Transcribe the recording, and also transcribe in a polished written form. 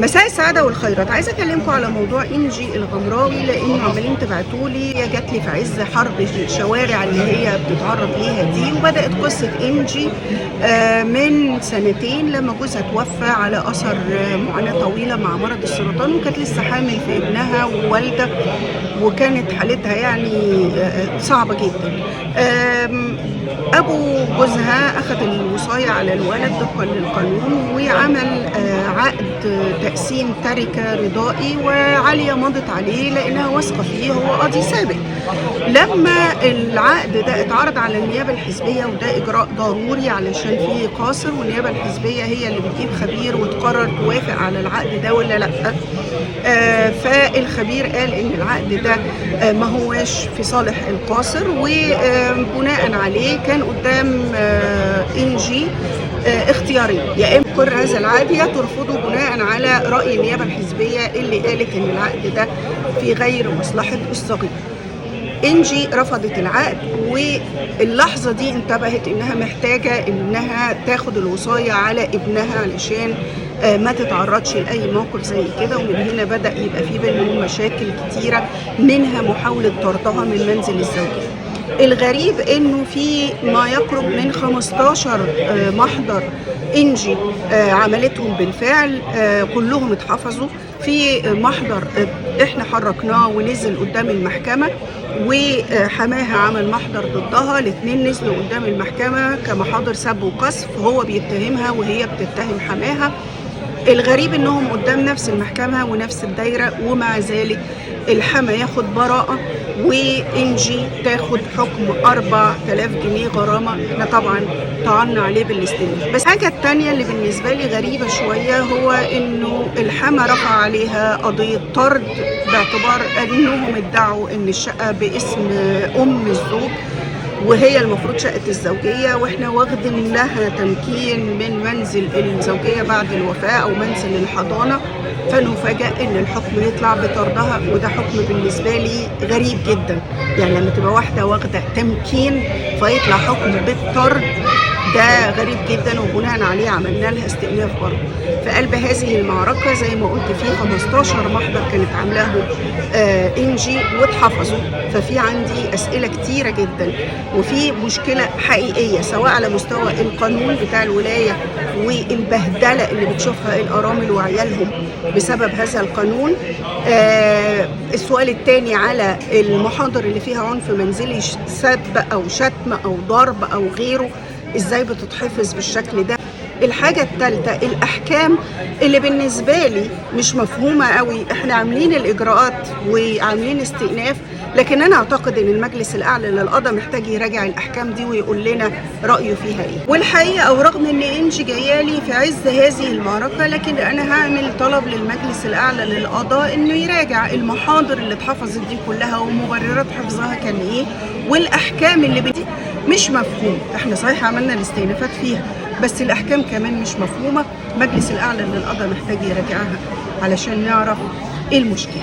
مساء السعادة والخيرات. عايزة أكلمكم على موضوع إنجي الغمراوي، لأنه عمالين تبعتوا لي. هي جات لي في عز حرب الشوارع اللي هي بتتعرض ليها دي، وبدأت قصة إنجي من سنتين لما جوزها توفى على أثر معاناة طويلة مع مرض السرطان، وكانت لسه حامل في ابنها ووالدة، وكانت حالتها يعني صعبة جدا. أبو جوزها أخذ الوصاية على الولد طبقا للقانون، وعمل عقد تقسيم تركة رضائي، وعالية مضت عليه لأنها واثقة فيه، هو قاضي سابق. لما العقد ده اتعرض على النيابة الحزبية، وده إجراء ضروري علشان فيه قاصر، والنيابة الحزبية هي اللي بتجيب خبير وتقرر توافق على العقد ده ولا لأ. فالخبير قال إن العقد ده ما هوش في صالح القاصر، وبناء عليه كان قدام إنجي اختيارين: يا اما تقر هذا العقد يا ترفضه بناء على راي النيابه الحزبيه اللي قالت ان العقد ده في غير مصلحه الصغير. إنجي رفضت العقد، واللحظه دي انتبهت انها محتاجه انها تاخد الوصايه على ابنها علشان ما تتعرضش لاي موقف زي كده. ومن هنا بدا يبقى في بينهم مشاكل كتيره، منها محاوله طردها من منزل الزوجيه. الغريب انه في ما يقرب من 15 محضر إنجي عملتهم بالفعل، كلهم اتحفظوا. في محضر احنا حركناه ونزل قدام المحكمة، وحماها عمل محضر ضدها. الاثنين نزلوا قدام المحكمة كمحاضر سب وقذف، هو بيتهمها وهي بتتهم حماها. الغريب انهم قدام نفس المحكمة ونفس الدايرة، ومع ذلك الحما ياخد براءة وإنجي تاخد حكم 4000 جنيه غرامة. احنا طبعا طعنا عليه بالاستئناف. بس الحاجة التانية اللي بالنسبة لي غريبة شوية هو انه الحما رفع عليها قضية طرد، باعتبار انهم ادعوا ان الشقة باسم ام الزوج، وهي المفروض شقة الزوجية، واحنا واخدين لها تمكين من منزل الزوجية بعد الوفاة او منزل الحضانة. فنفاجأ ان الحكم يطلع بطردها، وده حكم بالنسبة لي غريب جدا. يعني لما تبقى واحدة واخدة تمكين فيطلع حكم بالطرد، ده غريب جدا، وبناء عليه عملنا لها استئناف برضه. في قلب هذه المعركة زي ما قلت في 15 محضر كانت عاملاهم إنجي واتحفظوا. ففي عندي أسئلة كتيرة جدا، وفي مشكلة حقيقية سواء على مستوى القانون بتاع الولاية والبهدلة اللي بتشوفها الأرامل وعيالهم بسبب هذا القانون. السؤال الثاني على المحاضر اللي فيها عنف منزلي، سب أو شتم أو ضرب أو غيره، ازاي بتتحفظ بالشكل ده؟ الحاجة الثالثة الأحكام اللي بالنسبة لي مش مفهومة قوي. احنا عاملين الإجراءات وعاملين استئناف، لكن أنا أعتقد إن المجلس الأعلى للقضاء محتاج يراجع الأحكام دي ويقول لنا رأيه فيها إيه. والحقيقة ورغم إن إنجي جايالي في عز هذه المعركة، لكن أنا هعمل طلب للمجلس الأعلى للقضاء إنه يراجع المحاضر اللي اتحفظت دي كلها ومبررات حفظها كان إيه، والأحكام اللي بدي مش مفهوم. احنا صحيح عملنا الاستئنافات فيها، بس الأحكام كمان مش مفهومة. مجلس الأعلى للقضاء محتاج يراجعها علشان نعرف إيه المشكلة.